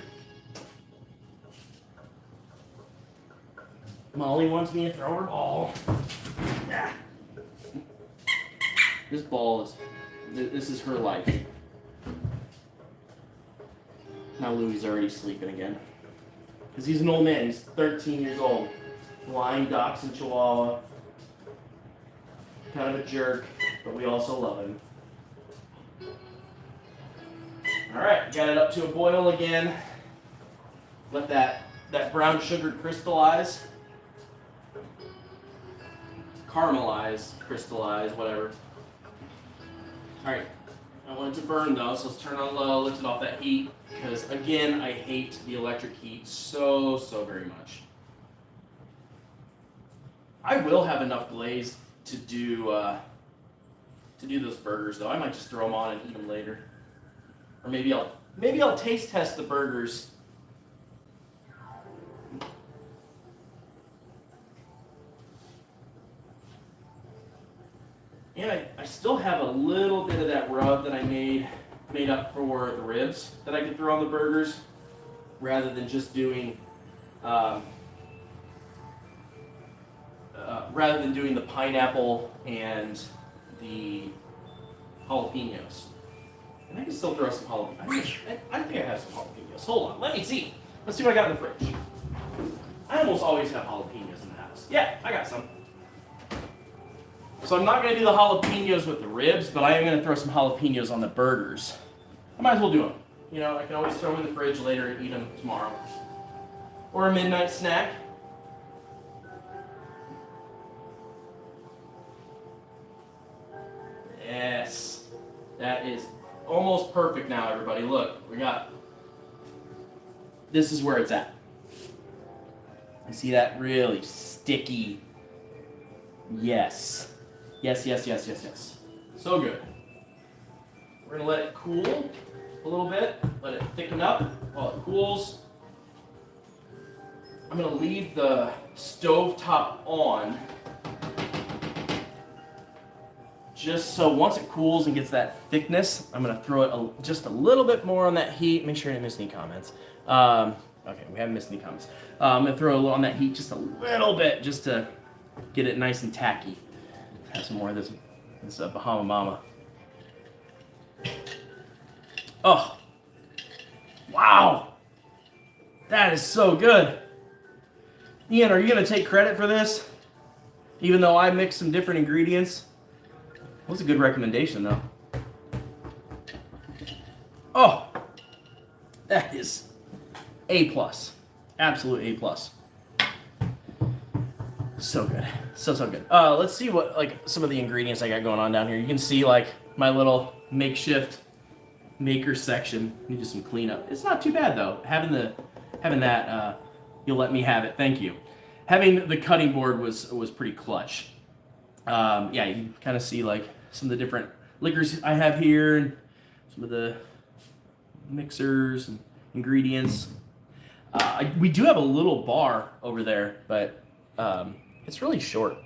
Molly wants me to throw her ball. Yeah. This is her life. Now Louie's already sleeping again. Because he's an old man. He's 13 years old. Flying dachshund Chihuahua. Kind of a jerk, but we also love him. Alright, got it up to a boil again. Let that brown sugar crystallize. Caramelize, crystallize, whatever. Alright, I want it to burn though, so let's turn on low, lift it off that heat. Because again, I hate the electric heat so very much. I will have enough glaze to do those burgers though. I might just throw them on and eat them later. Or maybe I'll taste test the burgers. And I still have a little bit of that rub that I made up for the ribs that I could throw on the burgers, rather than just doing the pineapple and the jalapenos. And I can still throw some jalapenos. I think I have some jalapenos. Hold on, let me see. Let's see what I got in the fridge. I almost always have jalapenos in the house. Yeah, I got some. So I'm not going to do the jalapenos with the ribs, but I am going to throw some jalapenos on the burgers. I might as well do them. You know, I can always throw them in the fridge later and eat them tomorrow. Or a midnight snack. Yes. That is almost perfect now, everybody. Look, this is where it's at. I see that really sticky. Yes. Yes. So good. We're going to let it cool a little bit. Let it thicken up while it cools. I'm going to leave the stove top on, just so once it cools and gets that thickness, I'm going to throw it just a little bit more on that heat. Make sure I didn't miss any comments. Okay, we haven't missed any comments. I'm going to throw a little on that heat, just a little bit, just to get it nice and tacky. Have some more of this Bahama Mama. Oh, wow. That is so good. Ian, are you going to take credit for this? Even though I mixed some different ingredients? That was a good recommendation, though. Oh, that is A+. Absolute A+. So good. So good. Let's see what, some of the ingredients I got going on down here. You can see, my little makeshift maker section. Needed some cleanup. It's not too bad though. Having that, you'll let me have it. Thank you. Having the cutting board was pretty clutch. Yeah, you can kind of see like some of the different liquors I have here, and some of the mixers and ingredients. We do have a little bar over there, but it's really short.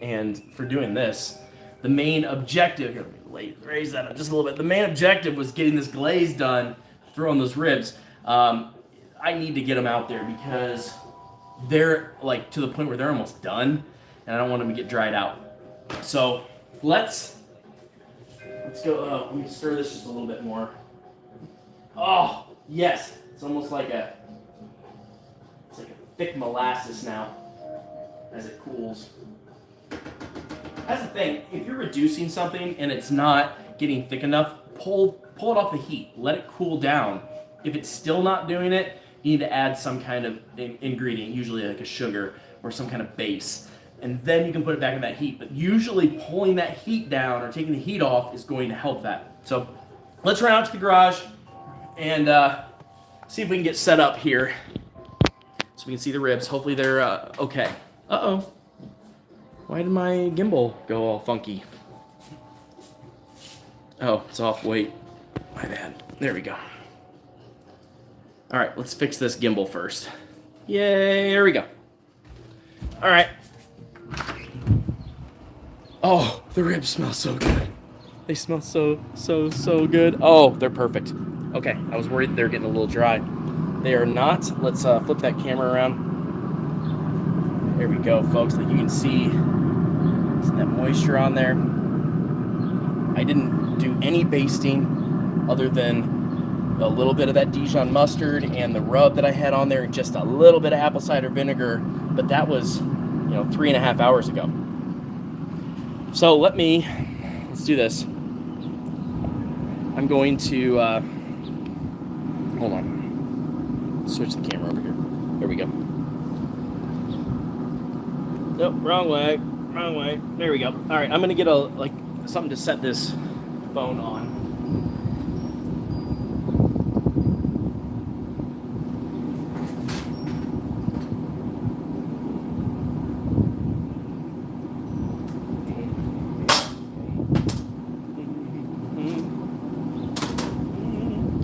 And for doing this, the main objective, here, let me raise that up just a little bit. The main objective was getting this glaze done, throwing those ribs. I need to get them out there because they're like to the point where they're almost done, and I don't want them to get dried out. So let's go. Let me stir this just a little bit more. Oh yes, it's almost like a thick molasses now as it cools. That's the thing. If you're reducing something and it's not getting thick enough, pull it off the heat. Let it cool down. If it's still not doing it, you need to add some kind of ingredient, usually like a sugar or some kind of base. And then you can put it back in that heat. But usually pulling that heat down or taking the heat off is going to help that. So let's run out to the garage and see if we can get set up here so we can see the ribs. Hopefully they're okay. Uh-oh. Why did my gimbal go all funky? Oh, it's off weight. My bad. There we go. All right, let's fix this gimbal first. Yay, there we go. All right. Oh, the ribs smell so good. They smell so good. Oh, they're perfect. Okay, I was worried they're getting a little dry. They are not. Let's flip that camera around. There we go, folks. Like you can see that moisture on there. I didn't do any basting other than a little bit of that Dijon mustard and the rub that I had on there and just a little bit of apple cider vinegar, but that was 3.5 hours ago. So let's do this. I'm going to hold on, switch the camera over here. There we go. Nope, wrong way. There we go. All right, I'm gonna get something to set this phone on.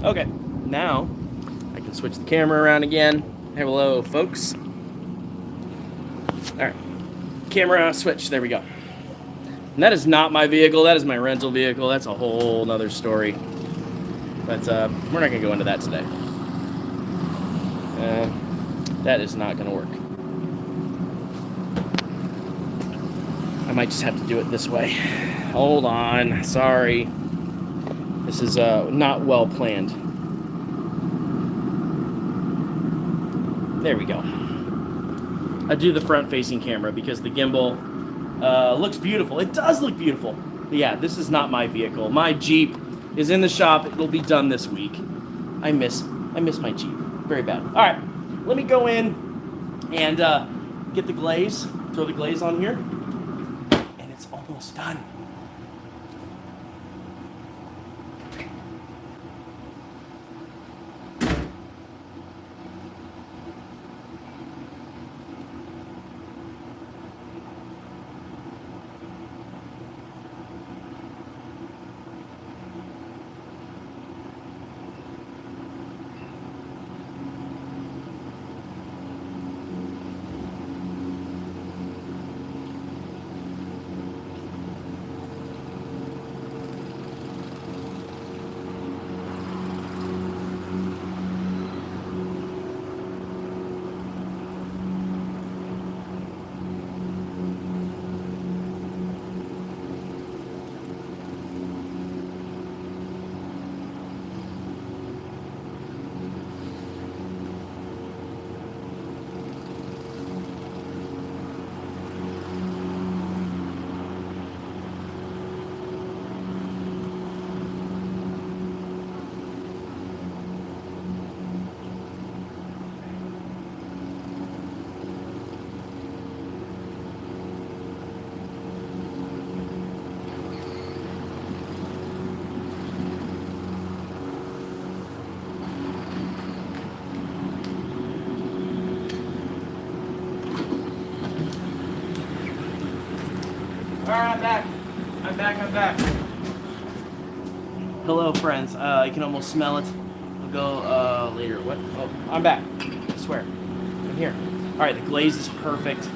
Okay, now I can switch the camera around again. Hello, folks. All right, camera switch. There we go. And that is not my vehicle. That is my rental vehicle. That's a whole nother story. But we're not going to go into that today. That is not going to work. I might just have to do it this way. Hold on. Sorry. This is not well planned. There we go. I do the front-facing camera because the gimbal looks beautiful. It does look beautiful. But yeah, this is not my vehicle. My Jeep is in the shop. It'll be done this week. I miss my Jeep very bad. All right, let me go in and get the glaze. Throw the glaze on here, and it's almost done. right, I'm back. I'm back. Hello, friends. I can almost smell it. I'll go later. What? Oh, I'm back. I swear. I'm here. All right, the glaze is perfect.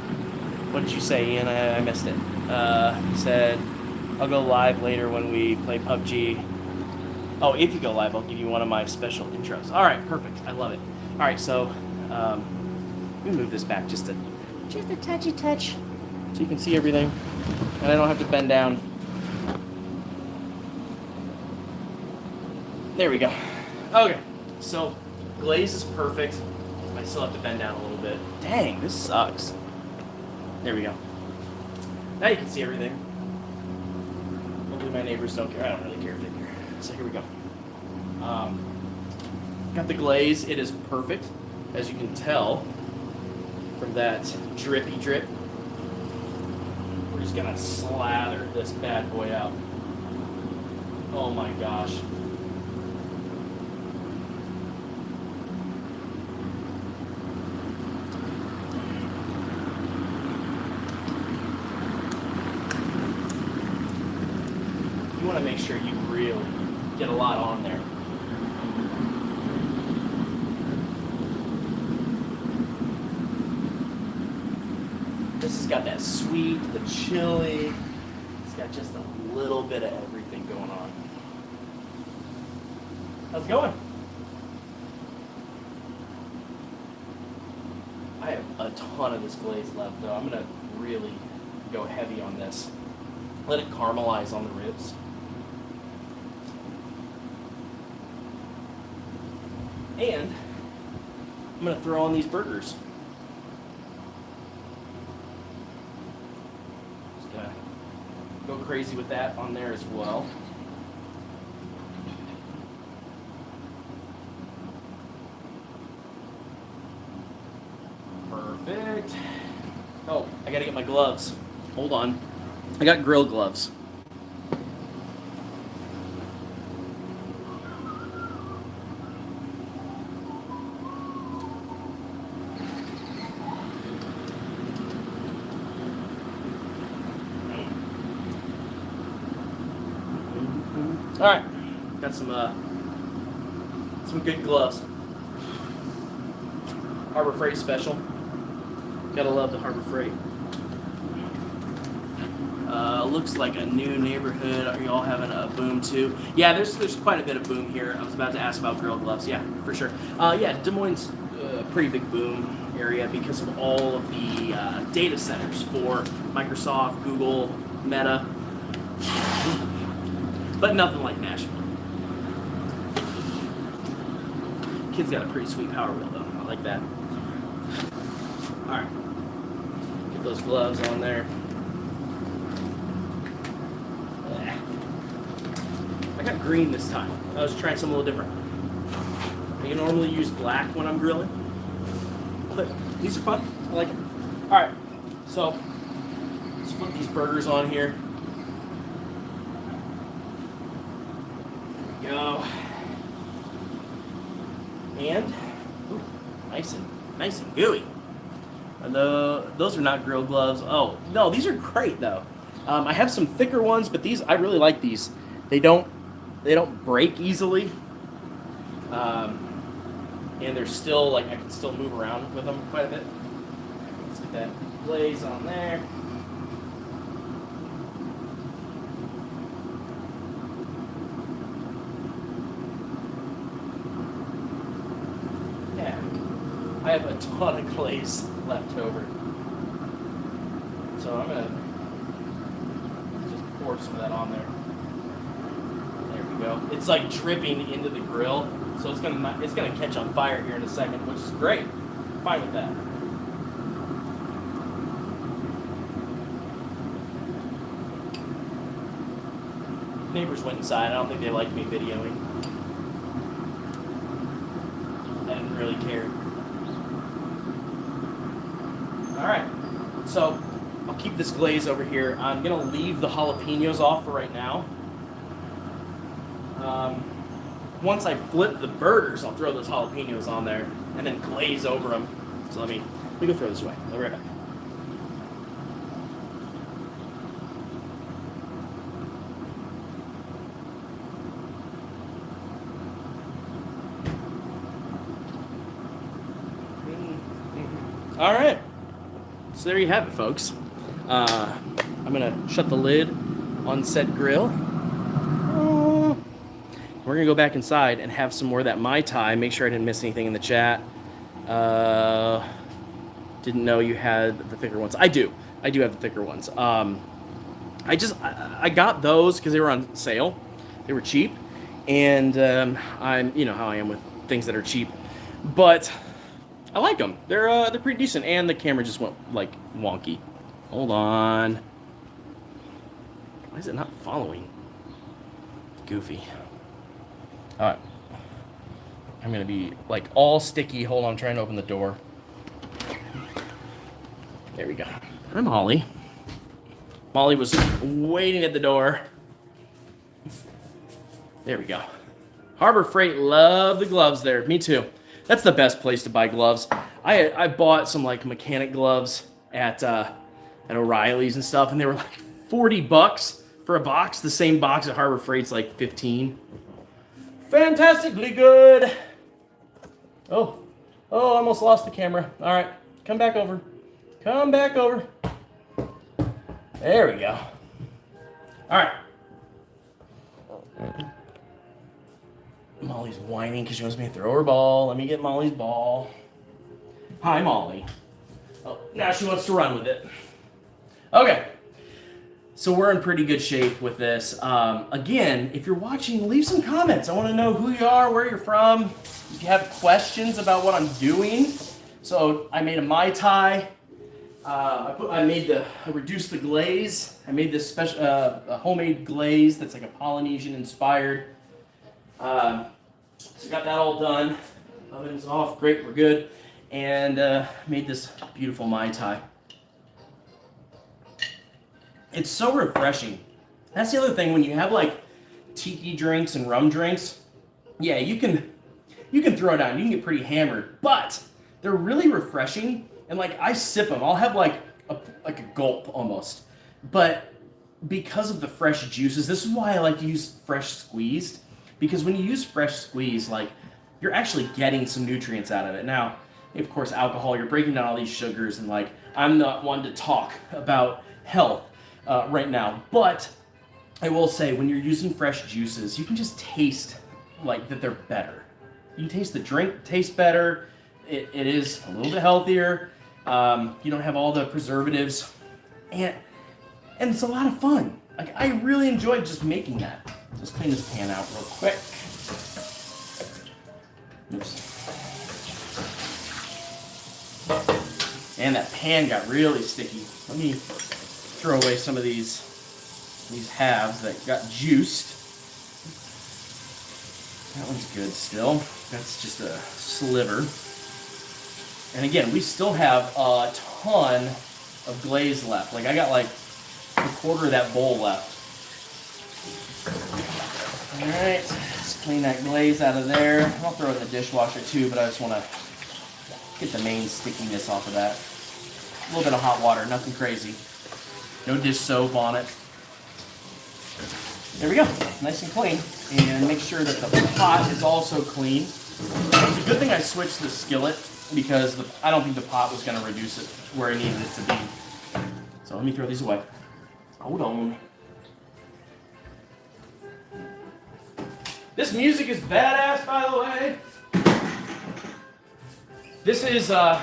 What did you say, Ian? I missed it. He said, I'll go live later when we play PUBG. Oh, if you go live, I'll give you one of my special intros. All right, perfect. I love it. All right, so let me move this back just a touchy touch so you can see everything, and I don't have to bend down. There we go. Okay, so glaze is perfect. I still have to bend down a little bit. Dang, this sucks. There we go. Now you can see everything. Hopefully my neighbors don't care. I don't really care if they care. So here we go. Got the glaze. It is perfect, as you can tell from that drippy drip. We're just gonna slather this bad boy out. Oh my gosh. You want to make sure you really get a lot on there. This has got that sweet, the chili. It's got just a little bit of everything going on. How's it going? I have a ton of this glaze left though. I'm gonna really go heavy on this. Let it caramelize on the ribs. And I'm going to throw on these burgers. Just going to go crazy with that on there as well. Perfect. Oh, I got to get my gloves. Hold on. I got grill gloves. All right, got some good gloves. Harbor Freight special. Gotta love the Harbor Freight. Looks like a new neighborhood. Are y'all having a boom too? Yeah, there's quite a bit of boom here. I was about to ask about grill gloves. Yeah, for sure. Yeah, Des Moines, pretty big boom area because of all of the data centers for Microsoft, Google, Meta. But nothing like Nashville. Kid's got a pretty sweet power wheel though. I like that. Alright. Get those gloves on there. I got green this time. I was trying something a little different. I normally use black when I'm grilling. But these are fun. I like it. Alright. So, let's put these burgers on here. Go. And ooh, nice and gooey. Those are not grill gloves. Oh no, these are great though. I have some thicker ones, but these I really like these. They don't break easily, and they're still like I can still move around with them quite a bit. Let's get that glaze on there. I have a ton of glaze left over. So I'm going to just pour some of that on there. There we go. It's like dripping into the grill, so it's gonna catch on fire here in a second, which is great. I'm fine with that. Neighbors went inside. I don't think they liked me videoing. I didn't really care. Alright, so I'll keep this glaze over here. I'm going to leave the jalapenos off for right now. Once I flip the burgers, I'll throw those jalapenos on there and then glaze over them. So let me go throw this away. I'll be right back. All right. So there you have it, folks. I'm going to shut the lid on said grill. We're going to go back inside and have some more of that Mai Tai. Make sure I didn't miss anything in the chat. Didn't know you had the thicker ones. I do have the thicker ones. I got those because they were on sale. They were cheap. And I'm, you know how I am with things that are cheap. But I like them. They're pretty decent. And the camera just went, like, wonky. Hold on. Why is it not following? Goofy. All right. I'm going to be, like, all sticky. Hold on, I'm trying to open the door. There we go. Hi, Molly. Molly was waiting at the door. There we go. Harbor Freight, love the gloves there. Me too. That's the best place to buy gloves. I bought some, like, mechanic gloves at O'Reilly's and stuff, and they were like $40 for a box. The same box at Harbor Freight's like $15. Fantastically good. Oh, I almost lost the camera. All right, come back over. Come back over. There we go. All right. Molly's whining because she wants me to throw her ball. Let me get Molly's ball. Hi, Molly. Oh, now she wants to run with it. Okay. So we're in pretty good shape with this. Again, if you're watching, leave some comments. I want to know who you are, where you're from. If you have questions about what I'm doing. So I made a Mai Tai. I reduced the glaze. I made this special a homemade glaze that's like a Polynesian inspired. So got that all done. Oven's off. Great, we're good. And made this beautiful Mai Tai. It's so refreshing. That's the other thing when you have like tiki drinks and rum drinks. Yeah, you can throw down. You can get pretty hammered, but they're really refreshing. And like I sip them. I'll have like a gulp almost. But because of the fresh juices, this is why I like to use fresh squeezed. Because when you use fresh squeezed, like you're actually getting some nutrients out of it. Now, of course, alcohol, you're breaking down all these sugars, and like I'm not one to talk about health right now, but I will say when you're using fresh juices, you can just taste like that they're better. You can taste the drink tastes better. It is a little bit healthier. You don't have all the preservatives, and it's a lot of fun. Like I really enjoyed just making that. Just clean this pan out real quick. Oops. And that pan got really sticky. Let me throw away some of these halves that got juiced. That one's good still. That's just a sliver. And again, we still have a ton of glaze left. Like I got like a quarter of that bowl left. All right, let's clean that glaze out of there. I'll throw it in the dishwasher too, but I just want to get the main stickiness off of that. A little bit of hot water, nothing crazy. No dish soap on it. There we go, nice and clean. And make sure that the pot is also clean. It's a good thing I switched the skillet because I don't think the pot was going to reduce it where I needed it to be. So let me throw these away. Hold on. This music is badass, by the way. This is, I'll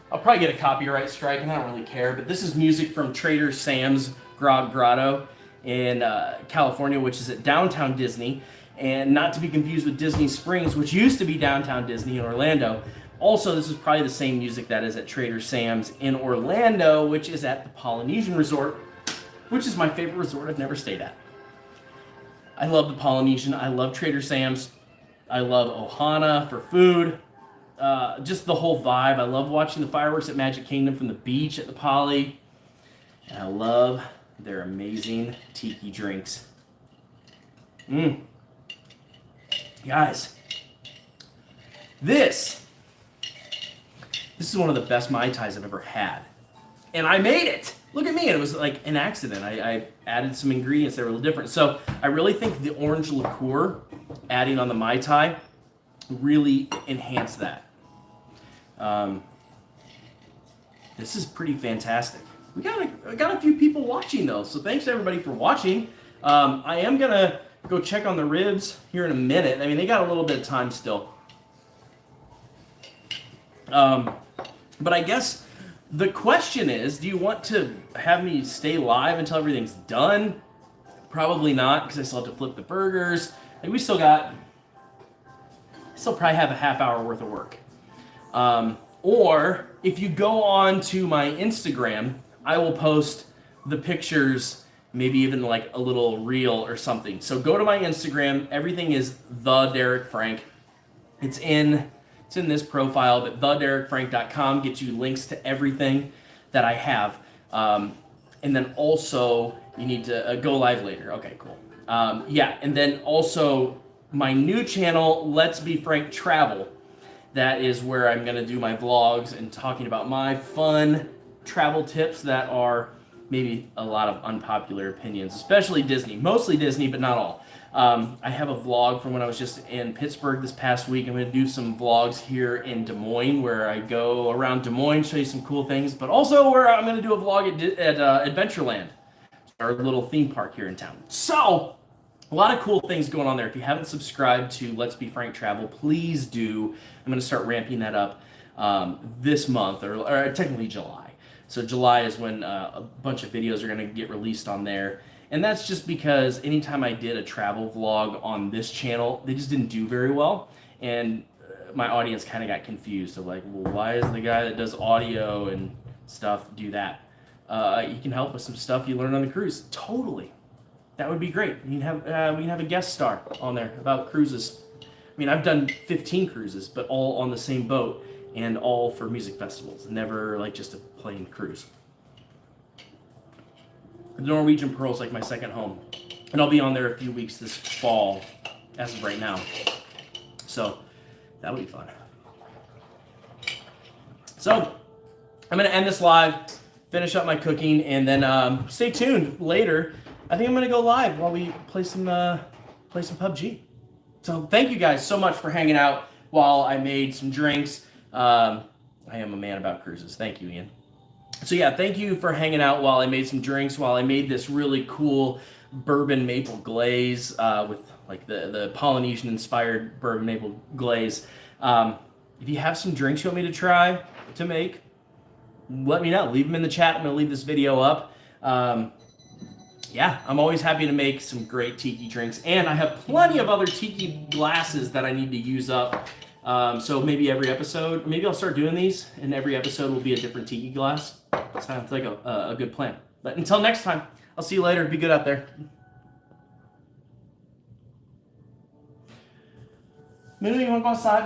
probably get a copyright strike, and I don't really care, but this is music from Trader Sam's Grog Grotto in California, which is at Downtown Disney, and not to be confused with Disney Springs, which used to be Downtown Disney in Orlando. Also, this is probably the same music that is at Trader Sam's in Orlando, which is at the Polynesian Resort, which is my favorite resort I've never stayed at. I love the Polynesian. I love Trader Sam's. I love Ohana for food. Just the whole vibe. I love watching the fireworks at Magic Kingdom from the beach at the Poly. And I love their amazing tiki drinks. Guys, this is one of the best Mai Tais I've ever had. And I made it! Look at me, and it was like an accident. I added some ingredients that were a little different. So I really think the orange liqueur, adding on the Mai Tai, really enhanced that. this is pretty fantastic. We got a few people watching though, so thanks to everybody for watching. I am gonna go check on the ribs here in a minute. I mean, they got a little bit of time still. But I guess the question is, do you want to have me stay live until everything's done? Probably not, because I still have to flip the burgers. Like, we still probably have a half hour worth of work. Or if you go on to my Instagram, I will post the pictures, maybe even like a little reel or something. So go to my Instagram. Everything is the Derek Frank. It's in this profile, but thederekfrank.com gets you links to everything that I have. And then also you need to go live later. Okay, cool. Yeah, and then also my new channel, Let's Be Frank Travel. That is where I'm going to do my vlogs and talking about my fun travel tips that are maybe a lot of unpopular opinions, especially Disney. Mostly Disney, but not all. I have a vlog from when I was just in Pittsburgh this past week. I'm going to do some vlogs here in Des Moines where I go around Des Moines, show you some cool things, but also where I'm going to do a vlog at Adventureland, our little theme park here in town. So, a lot of cool things going on there. If you haven't subscribed to Let's Be Frank Travel, please do. I'm going to start ramping that up this month, or technically July. So July is when a bunch of videos are going to get released on there. And that's just because anytime I did a travel vlog on this channel, they just didn't do very well. And my audience kind of got confused of like, well, why is the guy that does audio and stuff do that? You can help with some stuff you learned on the cruise. Totally. That would be great. We can have a guest star on there about cruises. I mean, I've done 15 cruises, but all on the same boat and all for music festivals. Never like just a plain cruise. The Norwegian Pearl is like my second home, and I'll be on there a few weeks this fall, as of right now. So that'll be fun. So I'm gonna end this live, finish up my cooking, and then stay tuned later. I think I'm gonna go live while we play some PUBG. So thank you guys so much for hanging out while I made some drinks. I am a man about cruises. Thank you, Ian. So yeah, thank you for hanging out while I made some drinks, while I made this really cool bourbon maple glaze with like the Polynesian inspired bourbon maple glaze. If you have some drinks you want me to try to make, let me know. Leave them in the chat. I'm gonna leave this video up. Yeah, I'm always happy to make some great tiki drinks, and I have plenty of other tiki glasses that I need to use up. So maybe every episode, maybe I'll start doing these, and every episode will be a different tiki glass. Sounds like a good plan. But until next time, I'll see you later. Be good out there. Moon, you want to go outside, babe?